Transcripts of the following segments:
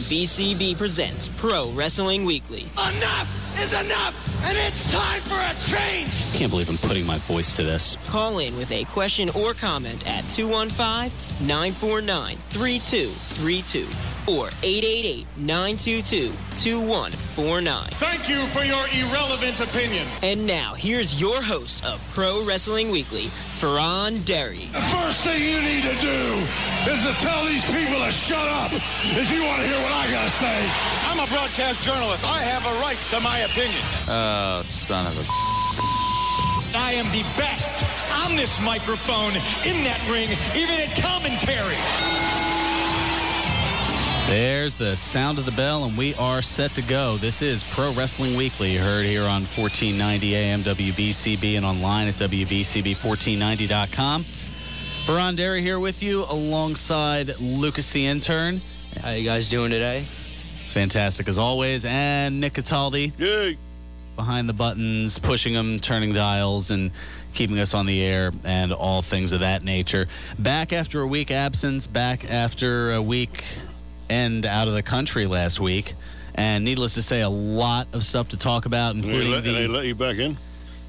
WWBCB presents Pro Wrestling Weekly. Enough is enough, and it's time for a change! I can't believe I'm putting my voice to this. Call in with a question or comment at 215-949-3232 or 888-922-2149. Thank you for your irrelevant opinion. And now, here's your host of Pro Wrestling Weekly, Fearon Derry. The first thing you need to do is to tell these people to shut up if you want to hear what I gotta say. I'm a broadcast journalist. I have a right to my opinion. Oh, son of a... I am the best on this microphone, in that ring, even at commentary. There's the sound of the bell, and we are set to go. This is Pro Wrestling Weekly, heard here on 1490 AM WBCB and online at WBCB1490.com. Fearon Derry here with you alongside Lucas the intern. How you guys doing today? Fantastic as always. And Nick Cataldi. Yay. Behind the buttons, pushing them, turning dials, and keeping us on the air and all things of that nature. Back after a week absence, back after a week end out of the country last week, and needless to say, a lot of stuff to talk about, including they let you back in?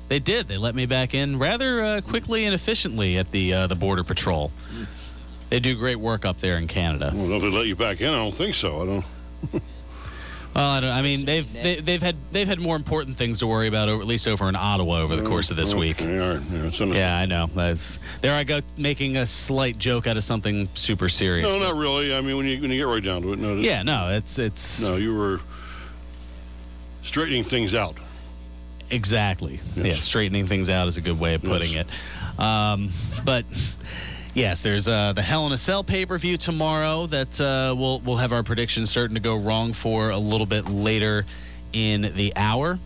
They did. They let me back in rather quickly and efficiently at the Border Patrol. They do great work up there in Canada. Well, if they let you back in, I don't think so. I don't. Well, I don't. I mean, they've had more important things to worry about, at least over in Ottawa, over the course of this week. Yeah, I know. There I go, making a slight joke out of something super serious. No, not really. I mean, when you get right down to it, no. Yeah, no, it's. No, you were straightening things out. Exactly. Yes. Yeah, straightening things out is a good way of putting it. But. Yes, there's the Hell in a Cell pay-per-view tomorrow that we'll have our predictions certain to go wrong for a little bit later in the hour.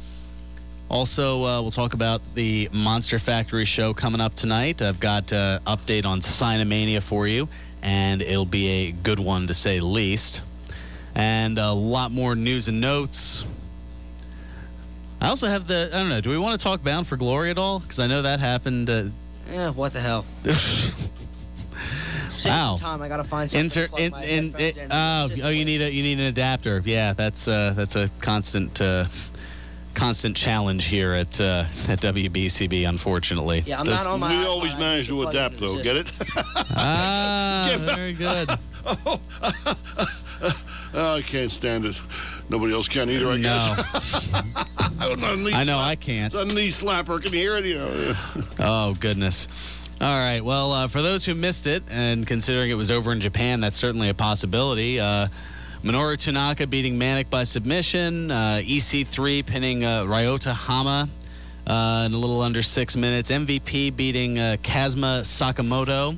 Also, we'll talk about the Monster Factory show coming up tonight. I've got an update on Sinomania for you, and it'll be a good one to say the least. And a lot more news and notes. I also have I don't know, do we want to talk Bound for Glory at all? Because I know that happened. Yeah, what the hell? Wow. Time, I gotta find something. You need an adapter. Yeah, that's a constant challenge here at WBCB. Unfortunately. Yeah, I'm not on my. We always manage to adapt, though. Get it? Very good. I can't stand it. Nobody else can either, I guess. I know I can't. It's a knee slapper. Can you hear it? You know? Oh, goodness. All right. Well, for those who missed it, and considering it was over in Japan, that's certainly a possibility. Minoru Tanaka beating Manic by submission. EC3 pinning Ryota Hama in a little under 6 minutes. MVP beating Kazuma Sakamoto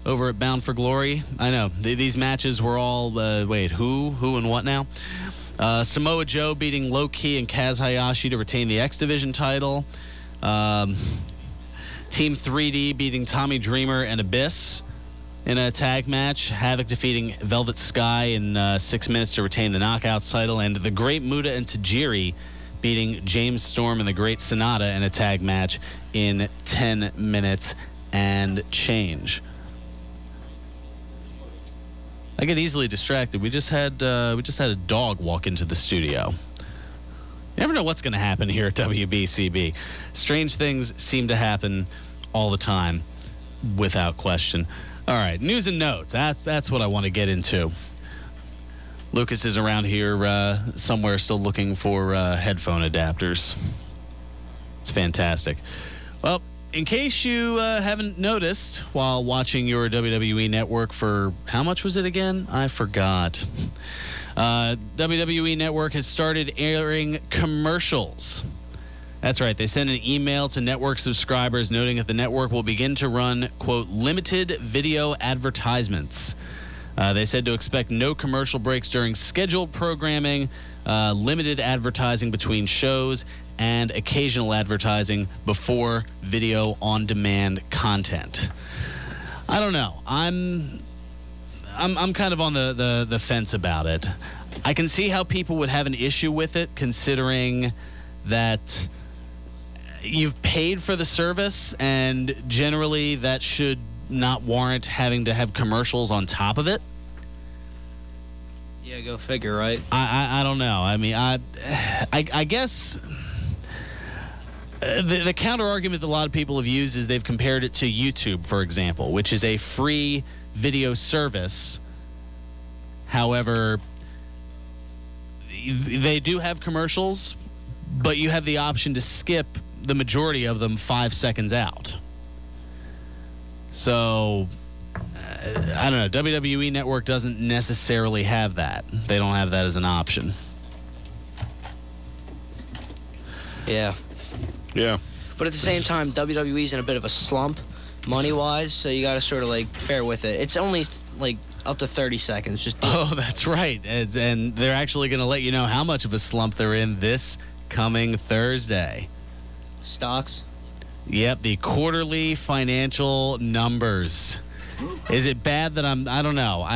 over at Bound for Glory. I know. These matches were all, who and what now? Samoa Joe beating Low-Ki and Kaz Hayashi to retain the X Division title. Team 3D beating Tommy Dreamer and Abyss in a tag match. Havoc defeating Velvet Sky in 6 minutes to retain the Knockouts title. And the Great Muta and Tajiri beating James Storm and the Great Sonata in a tag match in 10 minutes and change. I get easily distracted. We just had a dog walk into the studio. You never know what's going to happen here at WBCB. Strange things seem to happen all the time, without question. All right, news and notes. That's what I want to get into. Lucas is around here somewhere still looking for headphone adapters. It's fantastic. Well, in case you haven't noticed while watching your WWE Network for, how much was it again? I forgot. WWE Network has started airing commercials. That's right. They sent an email to network subscribers noting that the network will begin to run, quote, limited video advertisements. They said to expect no commercial breaks during scheduled programming, limited advertising between shows, and occasional advertising before video on-demand content. I don't know. I'm kind of on the fence about it. I can see how people would have an issue with it, considering that you've paid for the service, and generally that should not warrant having to have commercials on top of it. Yeah, go figure, right? I don't know. I mean, I guess the counter argument that a lot of people have used is they've compared it to YouTube, for example, which is a free video service. However, they do have commercials, but you have the option to skip the majority of them 5 seconds out. So, I don't know. WWE Network doesn't necessarily have that. They don't have that as an option. Yeah. Yeah. But at the same time, WWE's in a bit of a slump, money-wise, so you got to sort of, like, bear with it. It's only, like, up to 30 seconds. Just Oh, that's right. And they're actually going to let you know how much of a slump they're in this coming Thursday. Stocks. Yep, the quarterly financial numbers. Is it bad that I don't know.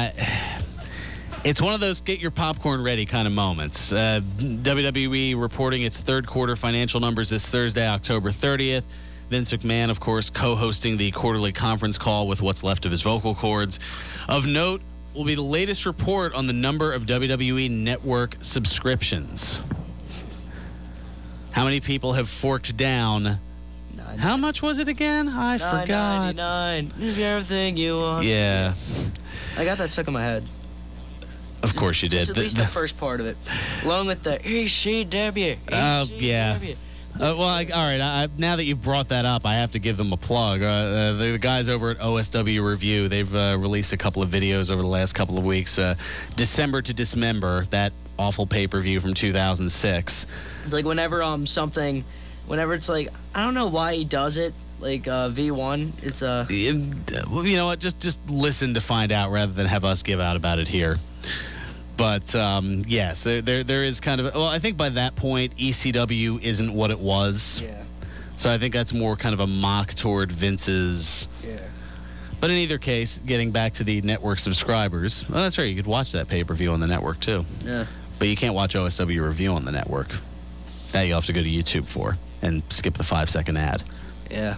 It's one of those get your popcorn ready kind of moments. WWE reporting its third quarter financial numbers this Thursday, October 30th. Vince McMahon, of course, co-hosting the quarterly conference call with what's left of his vocal cords. Of note will be the latest report on the number of WWE Network subscriptions. How many people have forked down? How much was it again? I forgot. $9.99. Everything you want. Yeah. I got that stuck in my head. Of course you did. Just at least the first part of it. Along with the ECW. Yeah. All right. Now that you've brought that up, I have to give them a plug. The guys over at OSW Review, they've released a couple of videos over the last couple of weeks. December to Dismember, that awful pay-per-view from 2006. It's like whenever it's like, I don't know why he does it, like V1, it's You know what? Just listen to find out rather than have us give out about it here. But, yes, there is kind of... Well, I think by that point, ECW isn't what it was. Yeah. So I think that's more kind of a mock toward Vince's... Yeah. But in either case, getting back to the network subscribers... Well, that's right. You could watch that pay-per-view on the network, too. Yeah. But you can't watch OSW Review on the network. That you'll have to go to YouTube for and skip the 5-second ad. Yeah.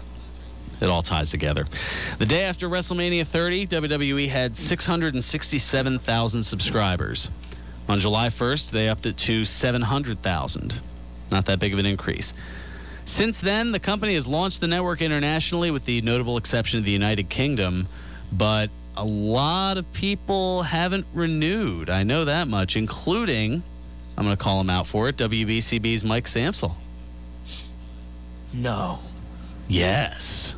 It all ties together. The day after WrestleMania 30, WWE had 667,000 subscribers. On July 1st, they upped it to 700,000. Not that big of an increase. Since then, the company has launched the network internationally with the notable exception of the United Kingdom, but a lot of people haven't renewed. I know that much, including, I'm going to call him out for it, WBCB's Mike Samsel. No. Yes.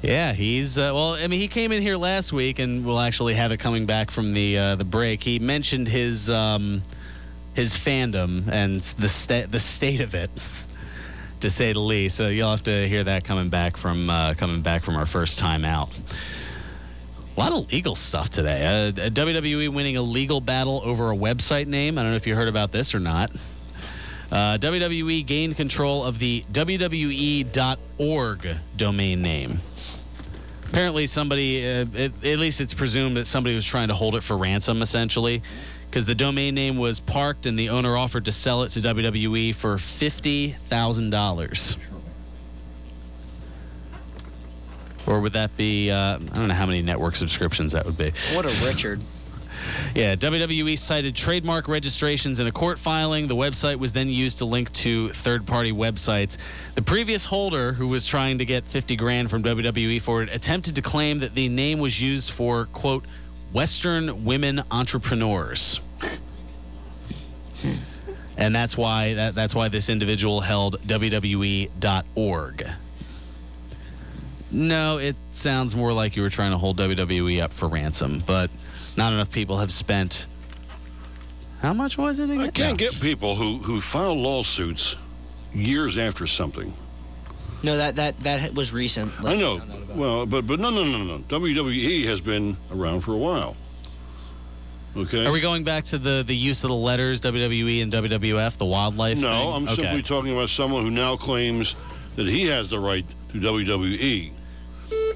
Yeah, he's he came in here last week, and we'll actually have it coming back from the break. He mentioned his fandom and the state of it, to say the least. So you'll have to hear that coming back from our first time out. A lot of legal stuff today. WWE winning a legal battle over a website name. I don't know if you heard about this or not. WWE gained control of the WWE.org domain name. Apparently somebody, at least it's presumed that somebody was trying to hold it for ransom, essentially, because the domain name was parked and the owner offered to sell it to WWE for $50,000. Or would that be, I don't know how many network subscriptions that would be. What a Richard. Yeah, WWE cited trademark registrations in a court filing. The website was then used to link to third-party websites. The previous holder, who was trying to get $50,000 from WWE for it, attempted to claim that the name was used for, quote, Western women entrepreneurs. And that's why this individual held WWE.org. No, it sounds more like you were trying to hold WWE up for ransom, but not enough people have spent. How much was it again? I can't get people who file lawsuits years after something. No, that was recent. I know. Well, but no. WWE has been around for a while. Okay. Are we going back to the use of the letters WWE and WWF, the wildlife thing? No, I'm simply talking about someone who now claims that he has the right to WWE.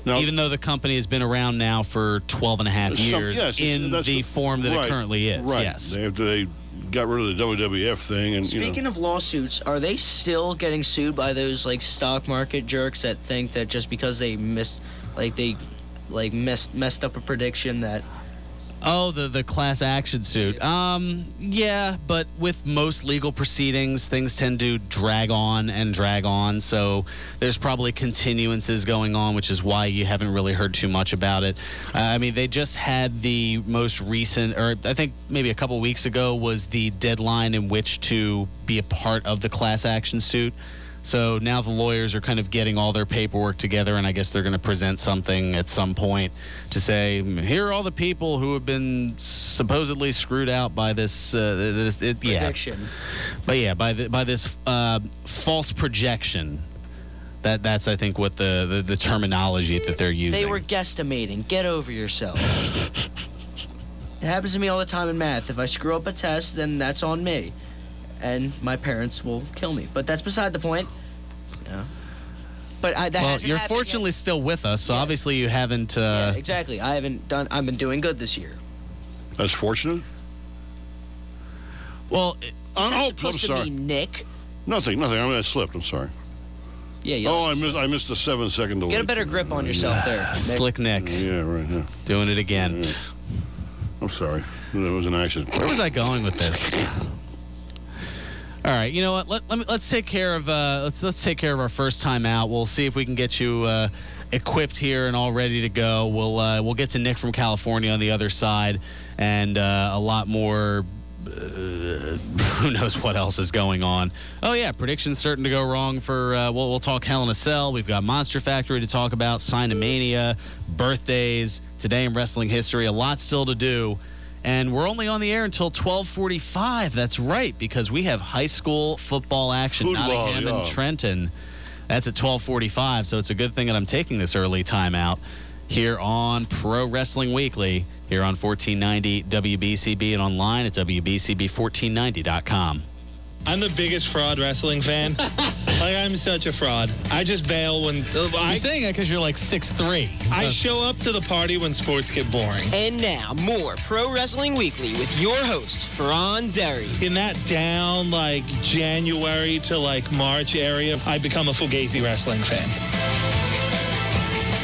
Now, even though the company has been around now for 12 and a half years in the form that it currently is. Right. Yes. They got rid of the WWF thing. And Speaking of lawsuits, are they still getting sued by those like stock market jerks that think that just because they messed up a prediction that Oh, the class action suit. Yeah, but with most legal proceedings, things tend to drag on. So there's probably continuances going on, which is why you haven't really heard too much about it. I mean, they just had the most recent, or I think maybe a couple weeks ago, was the deadline in which to be a part of the class action suit. So now the lawyers are kind of getting all their paperwork together, and I guess they're going to present something at some point to say, here are all the people who have been supposedly screwed out by this. Prediction. But yeah, by this false projection. That's I think what the terminology that they're using. They were guesstimating. Get over yourself. It happens to me all the time in math. If I screw up a test, then that's on me. And my parents will kill me. But that's beside the point. Yeah. But you're fortunately still with us, so obviously you haven't... Yeah, exactly. I've been doing good this year. That's fortunate? Well... I'm sorry. Nick. Nothing. I slipped. I'm sorry. Yeah. I missed a 7-second delay. Get a better grip on yourself there, Nick. Slick Nick. Yeah, right. Yeah. Doing it again. Yeah. I'm sorry. It was an accident. Where was I going with this? All right, you know what? Let's take care of let's take care of our first time out. We'll see if we can get you equipped here and all ready to go. We'll get to Nick from California on the other side, and a lot more. Who knows what else is going on? Oh yeah, predictions starting to go wrong for. We'll talk Hell in a Cell. We've got Monster Factory to talk about, Sinomania, birthdays, today in wrestling history. A lot still to do. And we're only on the air until 12:45. That's right, because we have high school football action, Nottingham and Trenton. That's at 12:45, so it's a good thing that I'm taking this early timeout here on Pro Wrestling Weekly, here on 1490 WBCB and online at WBCB1490.com. I'm the biggest fraud wrestling fan. I'm such a fraud. I just bail when... You're saying that because you're like 6'3". I show up to the party when sports get boring. And now, more Pro Wrestling Weekly with your host, Fearon Derry. In that down, January to, March area, I become a Fugazi wrestling fan.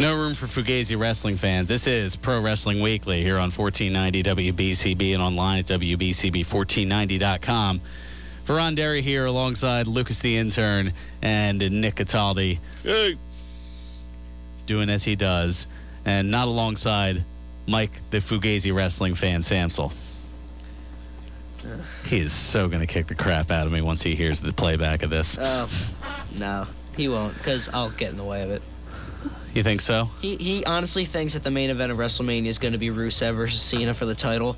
No room for Fugazi wrestling fans. This is Pro Wrestling Weekly here on 1490 WBCB and online at WBCB1490.com. Fearon Derry here alongside Lucas the intern and Nick Cataldi. Hey. Doing as he does. And not alongside Mike the Fugazi wrestling fan, Samsel. He is so going to kick the crap out of me once he hears the playback of this. No, he won't, because I'll get in the way of it. You think so? He honestly thinks that the main event of WrestleMania is going to be Rusev versus Cena for the title.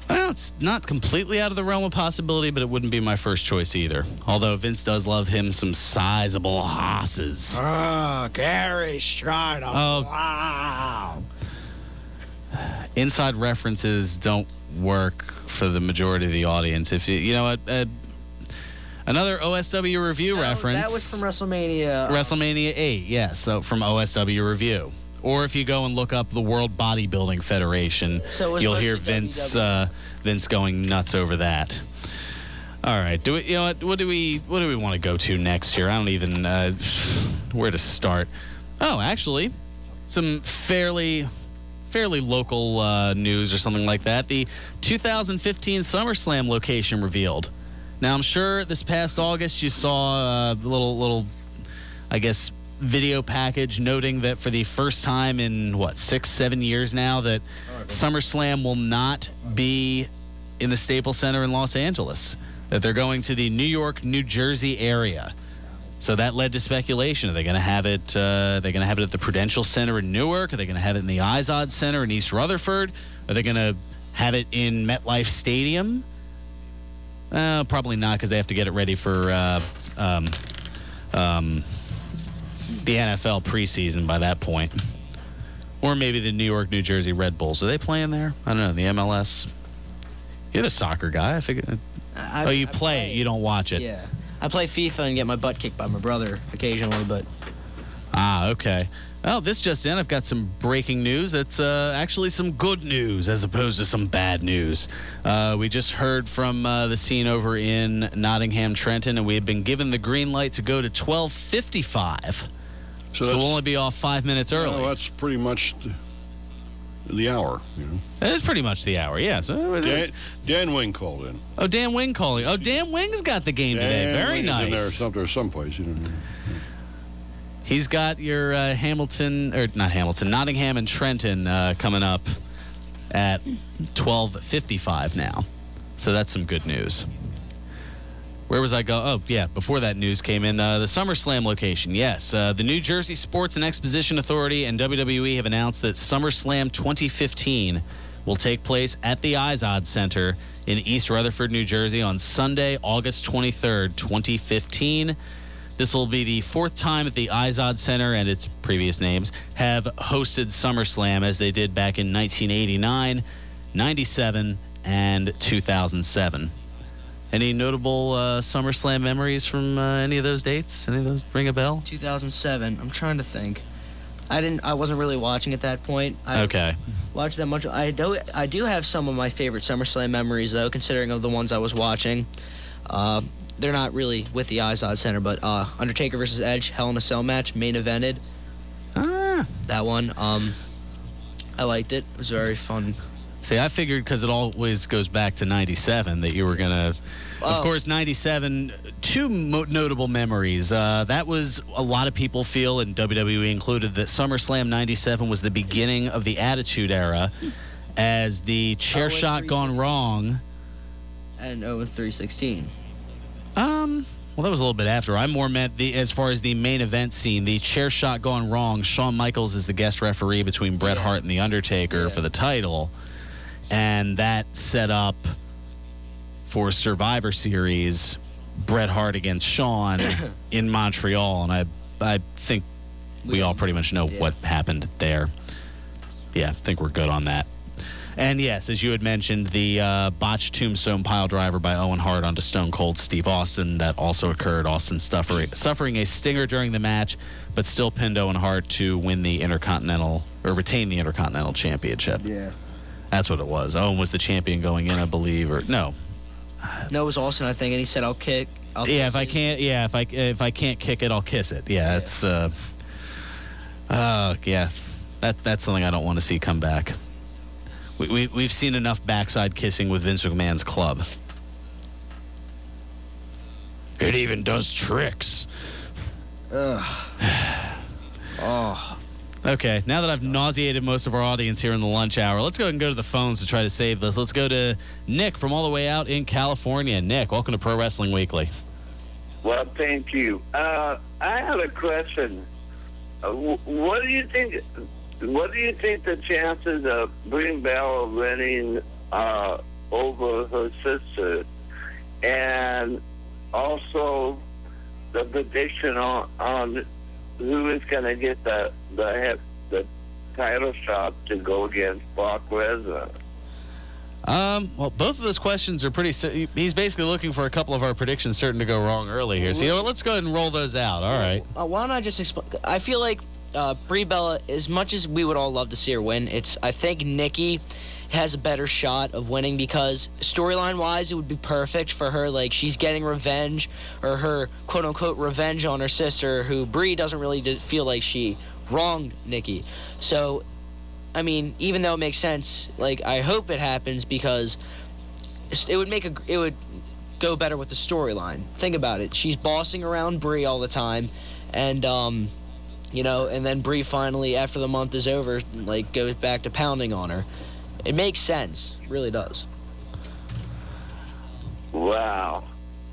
Well, it's not completely out of the realm of possibility, but it wouldn't be my first choice either. Although Vince does love him some sizable hosses. Gary Strider. Wow. Inside references don't work for the majority of the audience. If you know what, another OSW review reference. That was from WrestleMania. WrestleMania 8, yes. So from OSW review. Or if you go and look up the World Bodybuilding Federation, you'll hear Vince going nuts over that. All right, what do we want to go to next here? I don't even where to start. Oh, actually, some fairly local news or something like that. The 2015 SummerSlam location revealed. Now, I'm sure this past August you saw a little, I guess, video package noting that for the first time in 6-7 years now that SummerSlam will not be in the Staples Center in Los Angeles, that they're going to the New York, New Jersey area. So that led to speculation. Are they going to have it? Are they going to have it at the Prudential Center in Newark? Are they going to have it in the Izod Center in East Rutherford? Are they going to have it in MetLife Stadium? Probably not, because they have to get it ready for the NFL preseason by that point. Or maybe the New York, New Jersey Red Bulls. Are they playing there? I don't know. The MLS. You're the soccer guy. I figured. You play it. You don't watch it. Yeah. I play FIFA and get my butt kicked by my brother occasionally, but... Okay. Well, this just in. I've got some breaking news. That's actually some good news as opposed to some bad news. We just heard from the scene over in Nottingham, Trenton, and we have been given the green light to go to 12:55. So we'll only be off 5 minutes early. Well, that's pretty much the hour, you know. It's pretty much the hour, yeah. So Dan Wing called in. Oh, Dan Wing calling. Oh, Dan Wing's got the game today. Very Wing nice. Is in there someplace, you know. He's got your Nottingham and Trenton coming up at 12:55 now. So that's some good news. Where was I going? Oh, yeah, before that news came in, the SummerSlam location. Yes, the New Jersey Sports and Exposition Authority and WWE have announced that SummerSlam 2015 will take place at the Izod Center in East Rutherford, New Jersey on Sunday, August 23rd, 2015. This will be the fourth time that the Izod Center and its previous names have hosted SummerSlam, as they did back in 1989, 97, and 2007. Any notable SummerSlam memories from any of those dates? Any of those ring a bell? 2007. I'm trying to think. I wasn't really watching at that point. Okay. Watched that much. I do have some of my favorite SummerSlam memories, though, considering of the ones I was watching. They're not really with the Izod Center, but Undertaker versus Edge, Hell in a Cell match, main evented. That one. I liked it. It was very fun. See, I figured because it always goes back to 97 that you were going to... Of course, 97, two notable memories. That was, a lot of people feel, and WWE included, that SummerSlam 97 was the beginning of the Attitude Era, as the chair shot gone wrong. And 316. Well, that was a little bit after. I more meant as far as the main event scene, the chair shot gone wrong. Shawn Michaels is the guest referee between Bret Hart and The Undertaker for the title. And that set up for Survivor Series, Bret Hart against Shawn in Montreal. And I think we all pretty much know what happened there. Yeah, I think we're good on that. And yes, as you had mentioned, the botched tombstone pile driver by Owen Hart onto Stone Cold Steve Austin, that also occurred. Austin suffering a stinger during the match, but still pinned Owen Hart to win the retain the Intercontinental Championship. Yeah. That's what it was. Owen was the champion going in, I believe, or no. No, it was Austin, I think, and he said, "I'll kick." If I can't kick it, I'll kiss it. Yeah, that's that's something I don't want to see come back. We've seen enough backside kissing with Vince McMahon's club. It even does tricks. Okay, now that I've nauseated most of our audience here in the lunch hour, let's go ahead and go to the phones to try to save this. Let's go to Nick from all the way out in California. Nick, welcome to Pro Wrestling Weekly. Well, thank you. I had a question. What do you think the chances of Brie Bella winning over her sister, and also the prediction on who is going to get the title shot to go against Brock Lesnar? Well, both of those questions are pretty... He's basically looking for a couple of our predictions starting to go wrong early here. So, you know what, let's go ahead and roll those out. All right. Why don't I just explain? I feel like Brie Bella, as much as we would all love to see her win, I think Nikki has a better shot of winning, because storyline-wise, it would be perfect for her. Like, she's getting revenge, or her quote-unquote revenge on her sister, who Brie doesn't really feel like she wronged Nikki. So, I mean, even though it makes sense, like, I hope it happens, because it would go better with the storyline. Think about it. She's bossing around Brie all the time, and you know, and then Brie finally, after the month is over, like, goes back to pounding on her. It makes sense. It really does. Wow.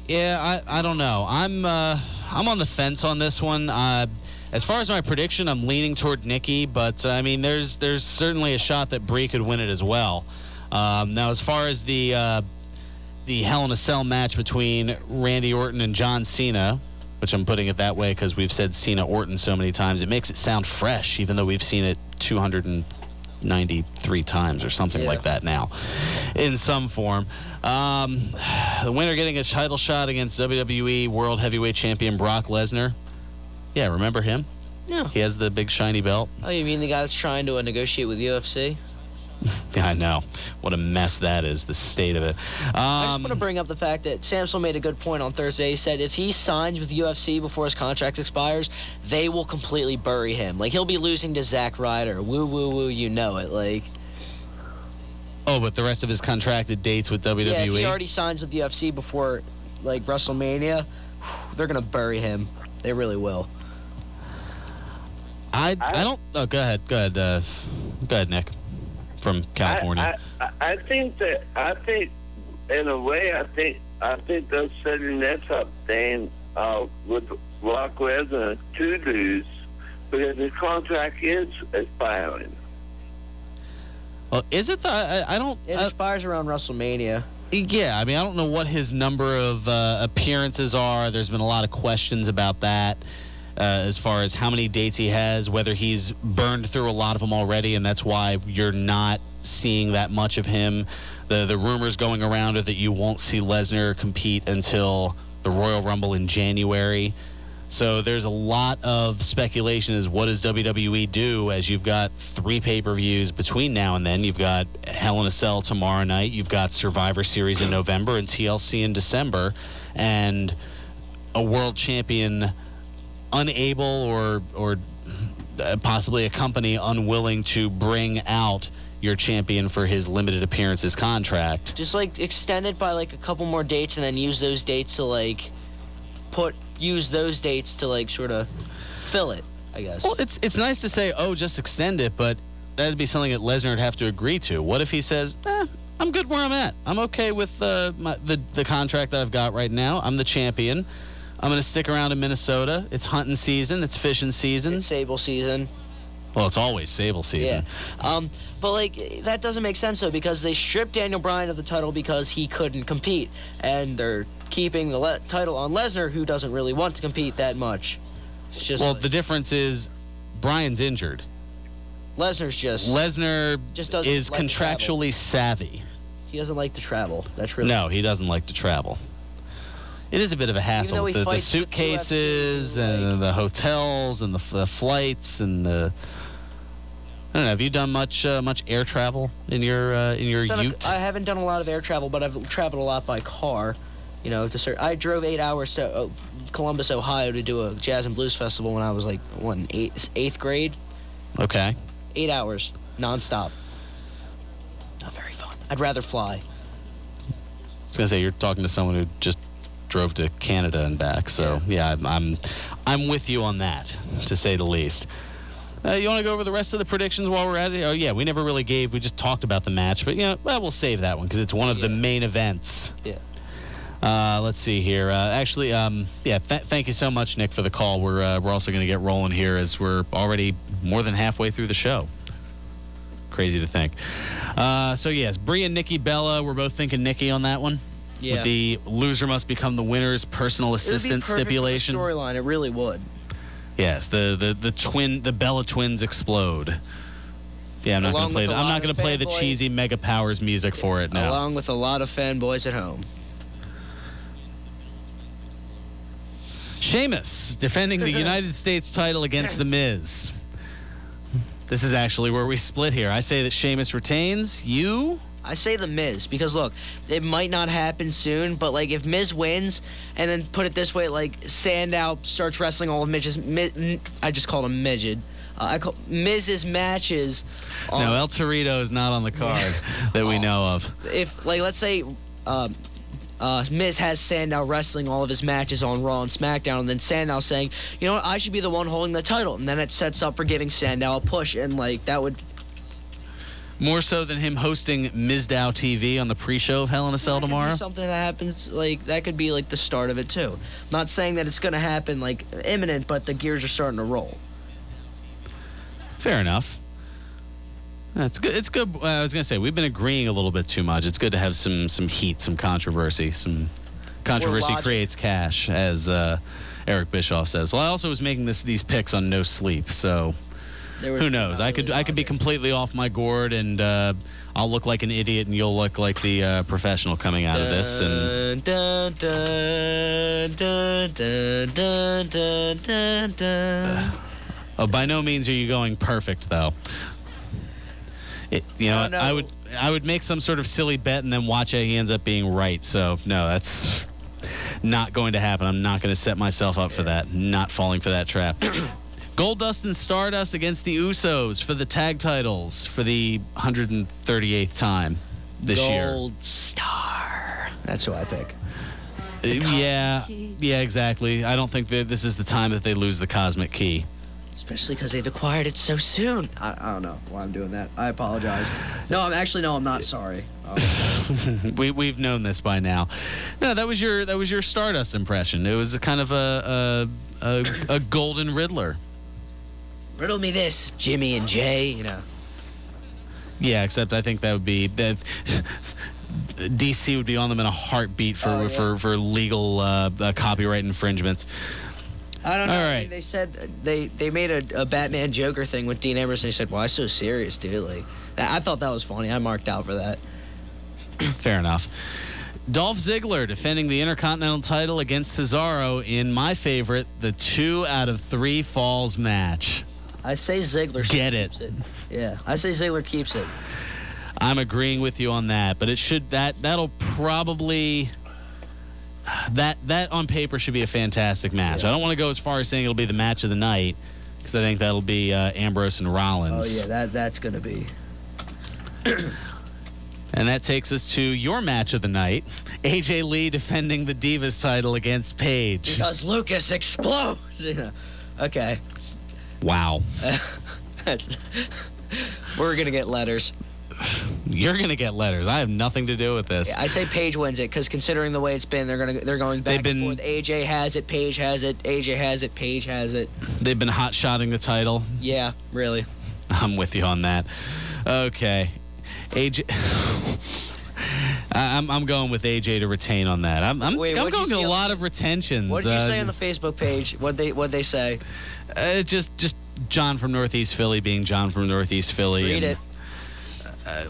Yeah, I don't know. I'm on the fence on this one. As far as my prediction, I'm leaning toward Nikki, but I mean, there's certainly a shot that Brie could win it as well. Now, as far as the Hell in a Cell match between Randy Orton and John Cena, which I'm putting it that way because we've said Cena Orton so many times, it makes it sound fresh, even though we've seen it 293 times or something like that now, in some form. The winner getting a title shot against WWE World Heavyweight Champion Brock Lesnar. Yeah, remember him? Yeah. He has the big shiny belt. Oh, you mean the guy that's trying to negotiate with UFC? Yeah, I know. What a mess that is, the state of it. I just want to bring up the fact that Samson made a good point on Thursday. He said if he signs with UFC before his contract expires, they will completely bury him. Like, he'll be losing to Zack Ryder. Woo, woo, woo, you know it. Like, Oh, but the rest of his contracted dates with WWE? Yeah, if he already signs with the UFC before, like, WrestleMania, they're going to bury him. They really will. I don't... Oh, go ahead. Go ahead, Nick, from California. I think, in a way, I think they're setting this up, Dane, with Brock Lesnar to lose because his contract is expiring. Well, is it? I don't... It expires around WrestleMania. Yeah, I mean, I don't know what his number of appearances are. There's been a lot of questions about that as far as how many dates he has, whether he's burned through a lot of them already, and that's why you're not seeing that much of him. The rumors going around are that you won't see Lesnar compete until the Royal Rumble in January. So there's a lot of speculation as what does WWE do as you've got 3 pay-per-views between now and then. You've got Hell in a Cell tomorrow night. You've got Survivor Series in November and TLC in December. And a world champion unable or possibly a company unwilling to bring out your champion for his limited appearances contract. Just, like, extend it by, like, a couple more dates and then use those dates to, like, use those dates to, like, sort of fill it, I guess. Well, it's nice to say, oh, just extend it, but that'd be something that Lesnar would have to agree to. What if he says, I'm good where I'm at. I'm okay with the contract that I've got right now. I'm the champion. I'm going to stick around in Minnesota. It's hunting season. It's fishing season. It's sable season. Well, it's always sable season. Yeah. But, like, that doesn't make sense, though, because they stripped Daniel Bryan of the title because he couldn't compete. And they're keeping the title on Lesnar, who doesn't really want to compete that much. It's just well, the difference is Bryan's injured. Lesnar is like contractually savvy. He doesn't like to travel. That's really... No, he doesn't like to travel. It is a bit of a hassle. The suitcases and the hotels and the flights and the... I don't know. Have you done much air travel in your ute? I haven't done a lot of air travel, but I've traveled a lot by car. You know, I drove 8 hours to Columbus, Ohio, to do a jazz and blues festival when I was like eighth grade. Okay. 8 hours nonstop. Not very fun. I'd rather fly. I was gonna say you're talking to someone who just drove to Canada and back, so yeah I'm with you on that, to say the least. You want to go over the rest of the predictions while we're at it? Oh, yeah, we just talked about the match, but, we'll save that one because it's one of the main events. Yeah. Let's see here. Thank you so much, Nick, for the call. We're also going to get rolling here as we're already more than halfway through the show. Crazy to think. So, yes, Brie and Nikki Bella, we're both thinking Nikki on that one. Yeah. With the loser must become the winner's personal assistant stipulation. It would be perfect for the storyline. It really would. Yes, the Bella twins explode. Yeah, I'm not going to play the cheesy Mega Powers music for it now. Along with a lot of fanboys at home. Sheamus defending the United States title against The Miz. This is actually where we split here. I say that Sheamus retains. You? I say The Miz because, look, it might not happen soon, but, like, if Miz wins, and then put it this way, like, Sandow starts wrestling all of Miz's... I just called him midget. I call Miz's matches... No, El Torito is not on the card that we know of. If, like, let's say Miz has Sandow wrestling all of his matches on Raw and SmackDown, and then Sandow saying, you know what, I should be the one holding the title, and then it sets up for giving Sandow a push, and, like, that would... More so than him hosting Mizdow TV on the pre-show of Hell in a Cell tomorrow? Something that happens, like, that could be, like, the start of it, too. I'm not saying that it's going to happen, like, imminent, but the gears are starting to roll. Fair enough. It's good. It's good. I was going to say, we've been agreeing a little bit too much. It's good to have some heat, some controversy. Some controversy creates cash, as Eric Bischoff says. Well, I also was making these picks on no sleep, so... Who knows? I could be completely off my gourd, and I'll look like an idiot, and you'll look like the professional coming out of this. And by no means are you going perfect, though. I would make some sort of silly bet and then watch how he ends up being right. So no, that's not going to happen. I'm not going to set myself up for that. Not falling for that trap. Goldust and Stardust against the Usos for the tag titles for the 138th time. this year. Gold Star. That's who I pick. Yeah, exactly. I don't think that this is the time that they lose the Cosmic Key. Especially because they've acquired it so soon. I don't know why I'm doing that. I apologize. No, I'm not sorry. We've known this by now. No, that was your Stardust impression. It was a kind of a golden Riddler. Riddle me this, Jimmy and Jay. You know. Yeah, except I think that would be that. DC would be on them in a heartbeat for legal copyright infringements. I don't know. All right. They said they made a Batman Joker thing with Dean Ambrose, and they said, "Why so serious, dude?" Like, I thought that was funny. I marked out for that. Fair enough. Dolph Ziggler defending the Intercontinental title against Cesaro in my favorite, the 2 out of 3 falls match. I say Ziggler keeps it. Yeah, I say Ziggler keeps it. I'm agreeing with you on that, but that'll probably that on paper should be a fantastic match. Yeah. I don't want to go as far as saying it'll be the match of the night because I think that'll be Ambrose and Rollins. Oh yeah, that's gonna be. And that takes us to your match of the night: AJ Lee defending the Divas title against Paige. Because Lucas explodes. Yeah. Okay. Wow. We're gonna get letters. You're gonna get letters. I have nothing to do with this. Yeah, I say Paige wins it because considering the way it's been, they're going back and forth. AJ has it, Paige has it, AJ has it, Paige has it. They've been hot-shotting the title. Yeah, really. I'm with you on that. Okay, AJ. I'm going with AJ to retain on that. I'm going with a lot of retentions. What did you say on the Facebook page? What they say? Just John from Northeast Philly being John from Northeast Philly. Read it.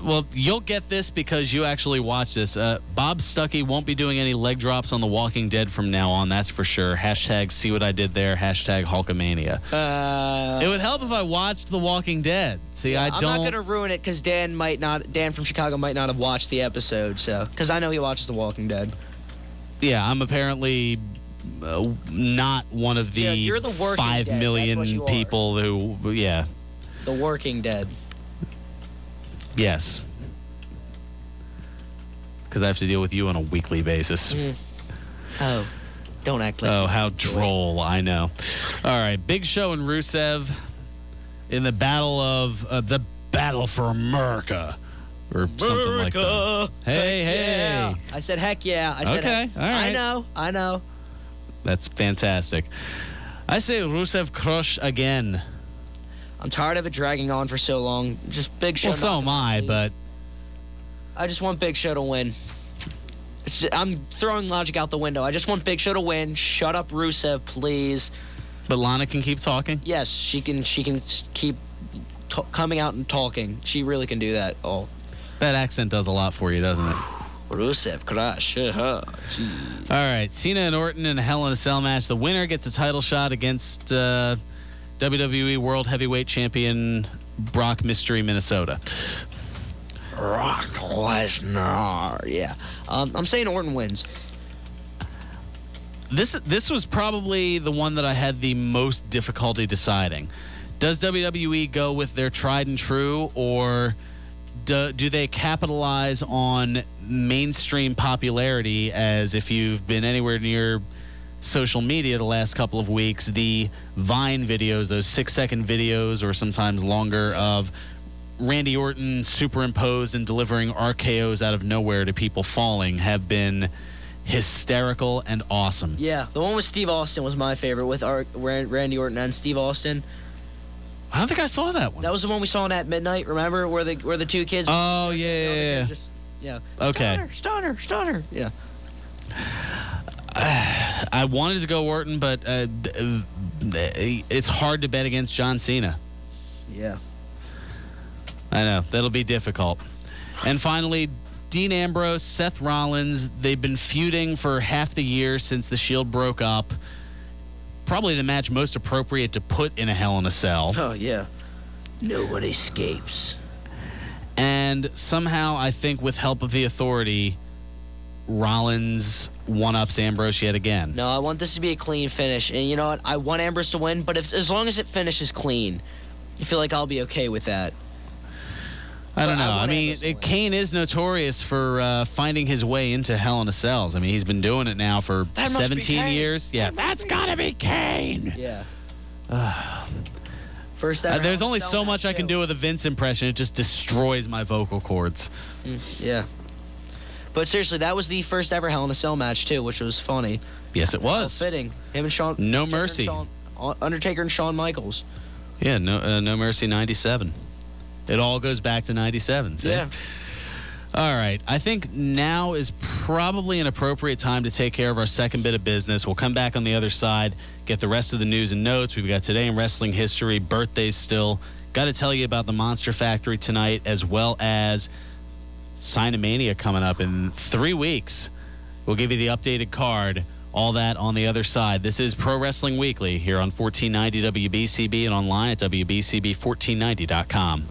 Well, you'll get this because you actually watch this. Bob Stuckey won't be doing any leg drops on The Walking Dead from now on, that's for sure. Hashtag see what I did there. Hashtag Hulkamania. It would help if I watched The Walking Dead. See, yeah, I'm not going to ruin it because Dan from Chicago might not have watched the episode, so because I know he watches The Walking Dead. Yeah, I'm apparently not one of the, you're the 5 million people who, yeah. The Working Dead. Yes. Because I have to deal with you on a weekly basis. Oh, don't act like. Oh, how droll! I know. All right, Big Show and Rusev in the battle for America, or something like that. Hey. Yeah. I said heck yeah. I said okay. All right. I know. That's fantastic. I say Rusev crush again. I'm tired of it dragging on for so long. Just Big Show. Well, so am I, but I just want Big Show to win. I'm throwing logic out the window. I just want Big Show to win. Shut up, Rusev, please. But Lana can keep talking? Yes, she can keep coming out and talking. She really can do that. Oh, that accent does a lot for you, doesn't it? Rusev crush. All right, Cena and Orton in a Hell in a Cell match. The winner gets a title shot against WWE World Heavyweight Champion Brock Mystery Minnesota. Brock Lesnar. Yeah. I'm saying Orton wins. This was probably the one that I had the most difficulty deciding. Does WWE go with their tried and true, or do they capitalize on mainstream popularity, as if you've been anywhere near social media the last couple of weeks, the Vine videos, those 6-second videos or sometimes longer of Randy Orton superimposed and delivering RKOs out of nowhere to people falling have been hysterical and awesome. Yeah, the one with Steve Austin was my favorite, with Randy Orton and Steve Austin. I don't think I saw that one. That was the one we saw at midnight, remember? Where the two kids... Oh, yeah. Yeah. Okay. Stunner. Yeah. I wanted to go Orton, but it's hard to bet against John Cena. Yeah. I know. That'll be difficult. And finally, Dean Ambrose, Seth Rollins, they've been feuding for half the year since the Shield broke up. Probably the match most appropriate to put in a Hell in a Cell. Oh, yeah. No one escapes. And somehow, I think with help of the Authority, Rollins one-ups Ambrose yet again. No, I want this to be a clean finish. And you know what? I want Ambrose to win, but as long as it finishes clean, I feel like I'll be okay with that. I don't But know. I want mean, Ambrose to win. Kane is notorious for finding his way into Hell in a Cells. I mean, he's been doing it now for That must be 17 Kane. years. Yeah, that's got to be Kane. Yeah. First ever. There's Hell in a only Cell so match, much I can too. do with a Vince impression. It just destroys my vocal cords. Yeah. But seriously, that was the first ever Hell in a Cell match too, which was funny. Yes, it Well, was. fitting. Him and Shawn. No Undertaker and Mercy. Undertaker and Shawn Michaels. Yeah, no Mercy 97. It all goes back to 97. See? Yeah. All right. I think now is probably an appropriate time to take care of our second bit of business. We'll come back on the other side, get the rest of the news and notes. We've got Today in Wrestling History, birthdays still. Got to tell you about the Monster Factory tonight, as well as Sinomania coming up in 3 weeks. We'll give you the updated card. All that on the other side. This is Pro Wrestling Weekly here on 1490 WBCB and online at WBCB1490.com.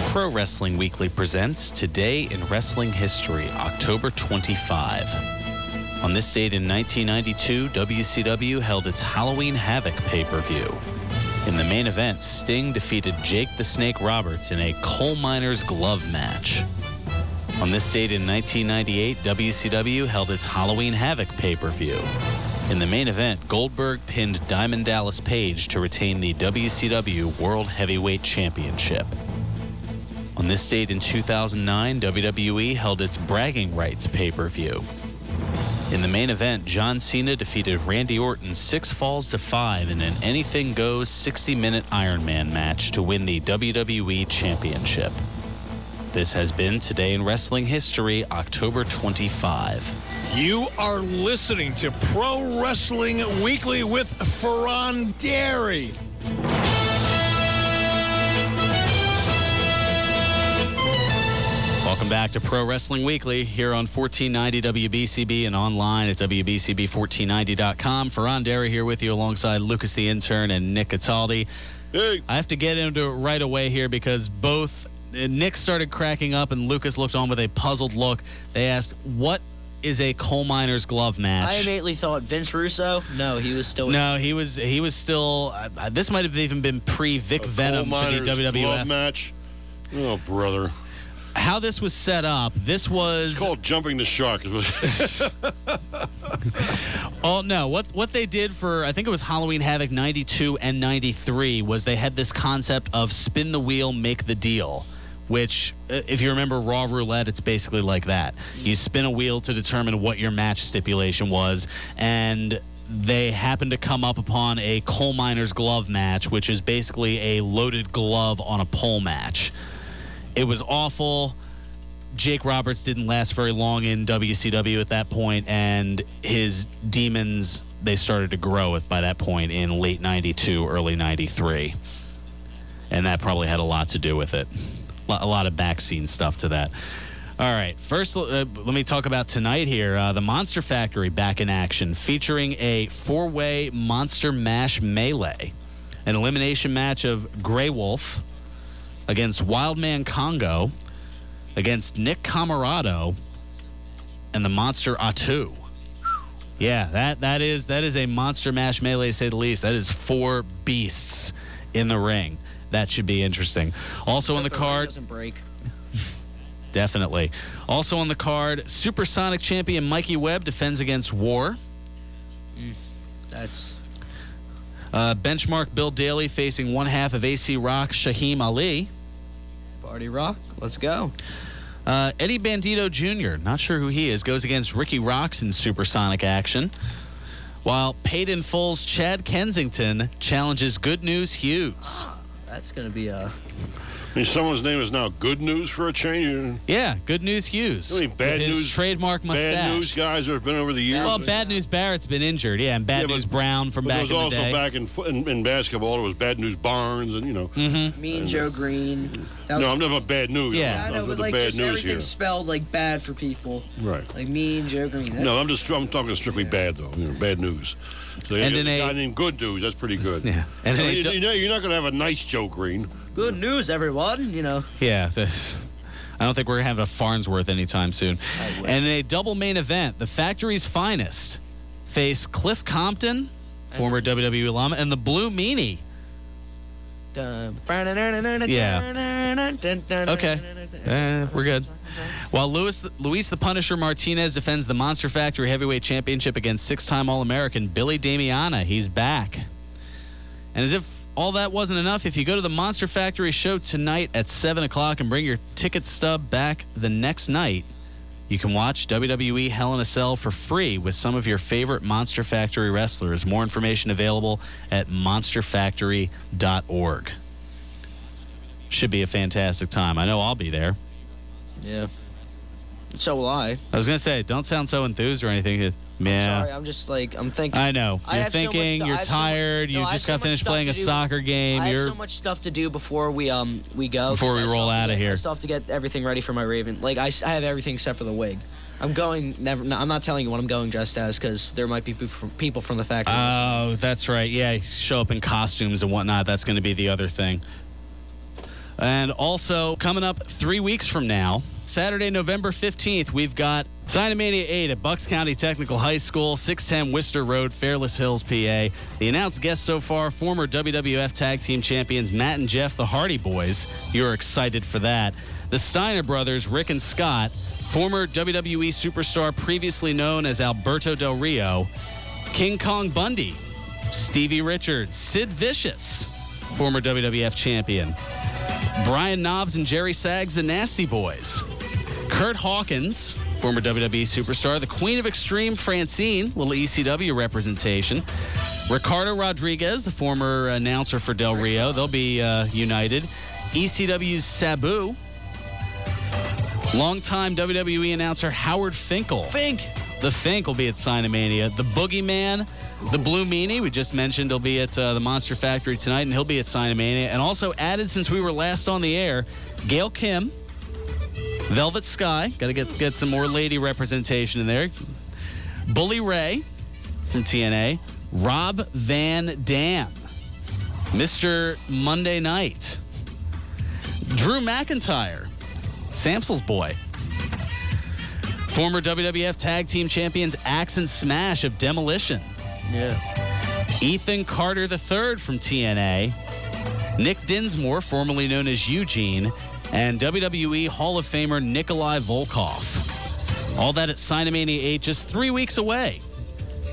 Pro Wrestling Weekly presents Today in Wrestling History, October 25. On this date in 1992, WCW held its Halloween Havoc pay-per-view. In the main event, Sting defeated Jake the Snake Roberts in a coal miner's glove match. On this date in 1998, WCW held its Halloween Havoc pay-per-view. In the main event, Goldberg pinned Diamond Dallas Page to retain the WCW World Heavyweight Championship. On this date in 2009, WWE held its Bragging Rights pay-per-view. In the main event, John Cena defeated Randy Orton 6 falls to 5 in an anything goes 60-minute Iron Man match to win the WWE Championship. This has been Today in Wrestling History, October 25. You are listening to Pro Wrestling Weekly with Fearon Dairy. Welcome back to Pro Wrestling Weekly here on 1490 WBCB and online at WBCB1490.com. Fearon Dairy here with you alongside Lucas the Intern and Nick Cataldi. Hey. I have to get into it right away here because both Nick started cracking up and Lucas looked on with a puzzled look. They asked, what is a coal miner's glove match? I immediately thought Vince Russo. No, he was still. No, he was still. This might have even been pre-Vic Venom for the WWF glove match. Oh, brother. How this was set up, this was... It's called jumping the shark. Oh, no. What they did for, I think it was Halloween Havoc 92 and 93, was they had this concept of spin the wheel, make the deal, which, if you remember Raw Roulette, it's basically like that. You spin a wheel to determine what your match stipulation was, and they happened to come up upon a coal miner's glove match, which is basically a loaded glove on a pole match. It was awful. Jake Roberts didn't last very long in WCW at that point, and his demons, they started to grow by that point in late 92, early 93. And that probably had a lot to do with it. A lot of backscene stuff to that. All right, first let me talk about tonight here. The Monster Factory back in action, featuring a 4-way Monster Mash Melee. An elimination match of Grey Wolf against Wildman Congo, against Nick Camarado, and the Monster Atu. Yeah, that is a Monster Mash Melee, to say the least. That is 4 beasts in the ring. That should be interesting. Also on the card... Doesn't break. Definitely. Also on the card, Supersonic Champion Mikey Webb defends against War. That's... Benchmark Bill Daly facing one half of AC Rock, Shaheem Ali. Party Rock. Let's go. Eddie Bandito Jr., not sure who he is, goes against Ricky Rocks in Supersonic action. While Paid in Full's Chad Kensington challenges Good News Hughes. That's going to be a... I mean, someone's name is now Good News for a change. Yeah, Good News Hughes. I mean, bad His news. trademark mustache. Bad news guys that have been over the years. Well, Bad News Barrett's been injured, yeah, and Bad News Brown from back in the day. There was also back in basketball, there was Bad News Barnes, and you know. Mean Joe Green. No, I'm not about bad news. Yeah. I know, but like bad just news everything here. spelled like bad for people. Right. Like Mean Joe Green. No, I'm talking strictly bad though. You know, bad news. So And in a a- guy named Good News, that's pretty good. Yeah. And I in mean, a- you're not going to have a nice Joe Green. Good news, everyone. You know. Yeah, I don't think we're having a Farnsworth anytime soon. wish. And in a double main event, the Factory's Finest face Cliff Compton, former WWE alum, and the Blue Meanie. Okay. We're good. While Luis the Punisher Martinez defends the Monster Factory Heavyweight Championship against six-time All-American Billy Damiana. He's back. And as if all that wasn't enough, if you go to the Monster Factory show tonight at 7 o'clock and bring your ticket stub back the next night, you can watch WWE Hell in a Cell for free with some of your favorite Monster Factory wrestlers. More information available at monsterfactory.org. Should be a fantastic time. I know I'll be there. Yeah. So will I. I was going to say, don't sound so enthused or anything. Yeah. Sorry, I'm just like, I'm thinking. I know. You're thinking, you're tired, you just got finished playing a soccer game. I have so much stuff to do before we go. Before we roll out of here. I still have to get everything ready for my Raven. Like, I have everything except for the wig. I'm going, I'm not telling you what I'm going dressed as because there might be people from the factory. Oh, that's right. Yeah, show up in costumes and whatnot. That's going to be the other thing. And also, coming up 3 weeks from now, Saturday, November 15th, we've got Sinomania 8 at Bucks County Technical High School, 610 Worcester Road, Fairless Hills, PA. The announced guests so far, former WWF Tag Team Champions Matt and Jeff, the Hardy Boys. You're excited for that. The Steiner brothers, Rick and Scott, former WWE superstar previously known as Alberto Del Rio, King Kong Bundy, Stevie Richards, Sid Vicious, former WWF champion, Brian Knobbs and Jerry Saggs, the Nasty Boys, Kurt Hawkins, former WWE superstar, the Queen of Extreme, Francine, little ECW representation, Ricardo Rodriguez, the former announcer for Del Rio, they'll be united, ECW's Sabu, longtime WWE announcer Howard Finkel. The Fink will be at Sinomania. The Boogeyman, the Blue Meanie, we just mentioned, will be at the Monster Factory tonight, and he'll be at Sinomania. And also added since we were last on the air, Gail Kim, Velvet Sky, got to get some more lady representation in there. Bully Ray from TNA, Rob Van Dam, Mr. Monday Night, Drew McIntyre, Samsel's boy, former WWF Tag Team Champions Axe and Smash of Demolition. Yeah. Ethan Carter III from TNA, Nick Dinsmore, formerly known as Eugene, and WWE Hall of Famer Nikolai Volkov. All that at Sinomania 8, just 3 weeks away.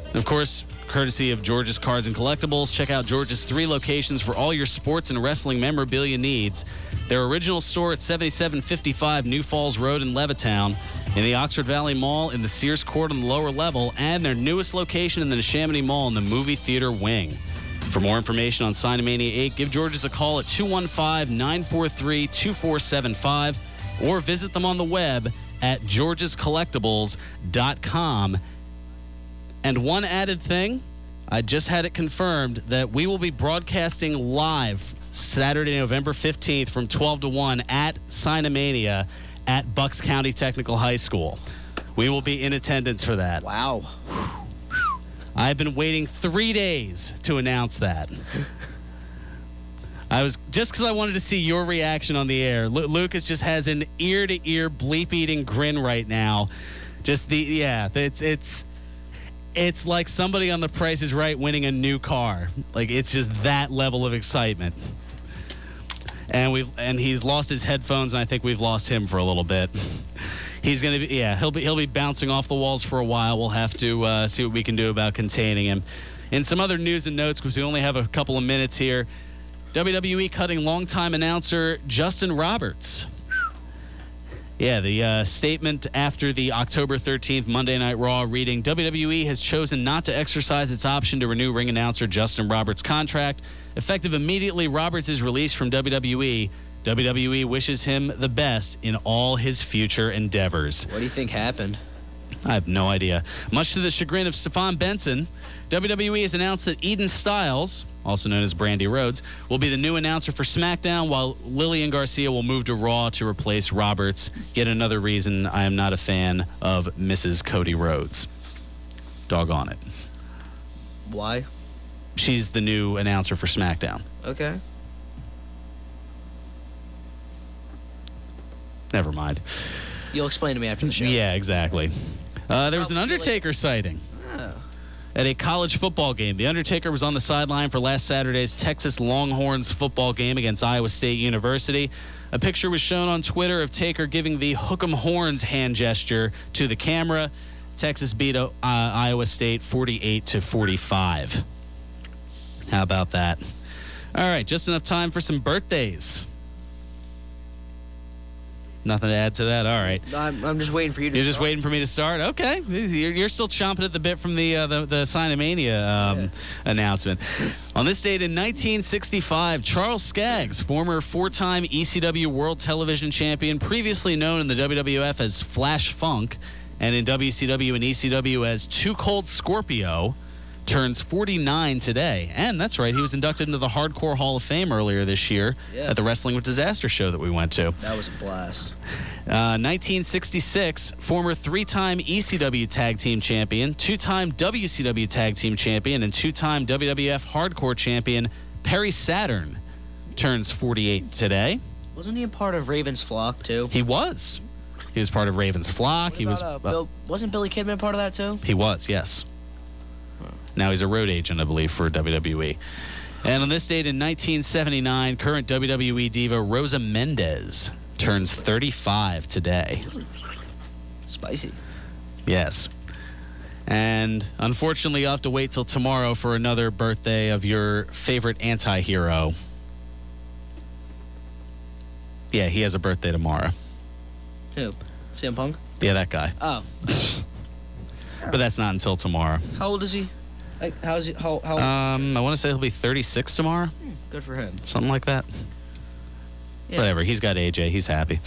And of course, courtesy of George's Cards and Collectibles, check out George's 3 locations for all your sports and wrestling memorabilia needs. Their original store at 7755 New Falls Road in Levittown, in the Oxford Valley Mall in the Sears Court on the lower level, and their newest location in the Neshaminy Mall in the movie theater wing. For more information on Sinomania 8, give George's a call at 215-943-2475 or visit them on the web at georgescollectibles.com. And one added thing, I just had it confirmed that we will be broadcasting live Saturday, November 15th from 12 to 1 at Sinomania at Bucks County Technical High School. We will be in attendance for that. Wow. I've been waiting 3 days to announce that. I was just because I wanted to see your reaction on the air. Lucas just has an ear-to-ear bleep-eating grin right now. Just it's like somebody on The Price is Right winning a new car. Like, it's just that level of excitement. And he's lost his headphones, and I think we've lost him for a little bit. He's gonna be he'll be bouncing off the walls for a while. We'll have to see what we can do about containing him. In some other news and notes, because we only have a couple of minutes here, WWE cutting longtime announcer Justin Roberts. Yeah, the statement after the October 13th Monday Night Raw reading, WWE has chosen not to exercise its option to renew ring announcer Justin Roberts' contract. Effective immediately, Roberts is released from WWE. WWE wishes him the best in all his future endeavors. What do you think happened? I have no idea. Much to the chagrin of Stephon Benson, WWE has announced that Eden Styles, also known as Brandy Rhodes, will be the new announcer for SmackDown, while Lillian Garcia will move to Raw to replace Roberts. Yet another reason I am not a fan of Mrs. Cody Rhodes. Doggone it. Why? She's the new announcer for SmackDown. Okay. Never mind. You'll explain to me after the show. Yeah, exactly. There was an Undertaker sighting. Oh. at a college football game. The Undertaker was on the sideline for last Saturday's Texas Longhorns football game against Iowa State University. A picture was shown on Twitter of Taker giving the hook 'em horns hand gesture to the camera. Texas beat Iowa State 48-45. How about that? All right, just enough time for some birthdays. Nothing to add to that? All right. I'm just waiting for you to You're start. just waiting for me to start? Okay. You're still chomping at the bit from the Sinomania announcement. On this date in 1965, Charles Skaggs, former 4-time ECW World Television Champion, previously known in the WWF as Flash Funk and in WCW and ECW as Too Cold Scorpio, turns 49 today. And that's right, he was inducted into the Hardcore Hall of Fame earlier this year at the Wrestling with Disaster show that we went to. That was a blast. 1966, former 3-time ECW Tag Team Champion, 2-time WCW Tag Team Champion, and 2-time WWF Hardcore Champion Perry Saturn turns 48 today. Wasn't he a part of Raven's Flock, too? He was. He was part of Raven's Flock. Wasn't Billy Kidman part of that, too? He was, yes. Now he's a road agent, I believe, for WWE. And on this date in 1979, current WWE diva Rosa Mendez turns 35 today. Spicy. Yes. And unfortunately, you'll have to wait till tomorrow for another birthday of your favorite anti-hero. Yeah, he has a birthday tomorrow. Who? CM Punk? Yeah, that guy. Oh. But that's not until tomorrow. How old is he? How old is he? I want to say he'll be 36 tomorrow. Good for him. Something like that. Yeah. Whatever. He's got AJ. He's happy.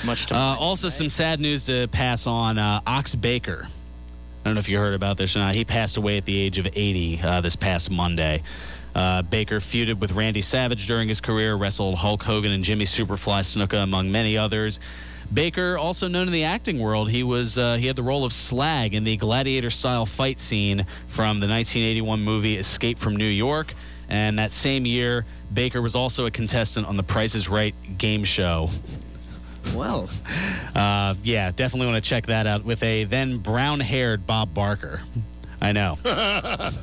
Much to also, some sad news to pass on. Ox Baker. I don't know if you heard about this or not. He passed away at the age of 80 this past Monday. Baker feuded with Randy Savage during his career, wrestled Hulk Hogan and Jimmy Superfly Snuka, among many others. Baker, also known in the acting world, he had the role of Slag in the gladiator-style fight scene from the 1981 movie Escape from New York. And that same year, Baker was also a contestant on The Price is Right game show. Well. Yeah, definitely want to check that out with a then brown-haired Bob Barker. I know.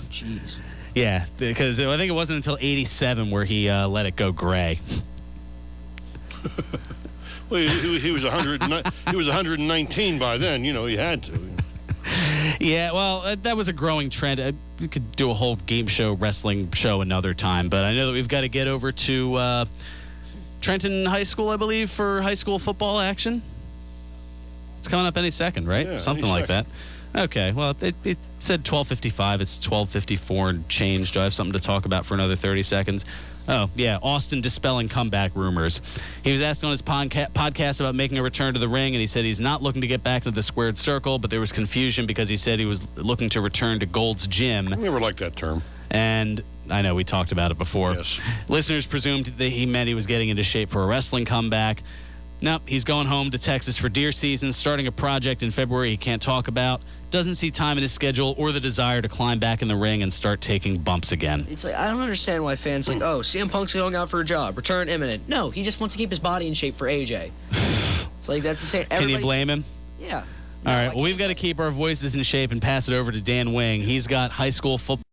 Jeez. Yeah, because I think it wasn't until 87 where he let it go gray. Well, he was 119 by then. You know, he had to. Yeah, well, that was a growing trend. We could do a whole game show, wrestling show another time, but I know that we've got to get over to Trenton High School, I believe, for high school football action. It's coming up any second, right? Yeah, Something like that. Okay, well, it said 12:55. It's 12:54 and change. Do I have something to talk about for another 30 seconds? Oh, yeah, Austin dispelling comeback rumors. He was asked on his podcast about making a return to the ring, and he said he's not looking to get back into the squared circle, but there was confusion because he said he was looking to return to Gold's Gym. I never liked that term. And I know we talked about it before. Yes. Listeners presumed that he meant he was getting into shape for a wrestling comeback. Nope, he's going home to Texas for deer season, starting a project in February he can't talk about. Doesn't see time in his schedule or the desire to climb back in the ring and start taking bumps again. It's like, I don't understand why fans like, oh, CM Punk's going out for a job, return imminent. No, he just wants to keep his body in shape for AJ. It's like, that's the same. Can you blame him? Yeah. All right, well, we've got to keep our voices in shape and pass it over to Dan Wing. He's got high school football.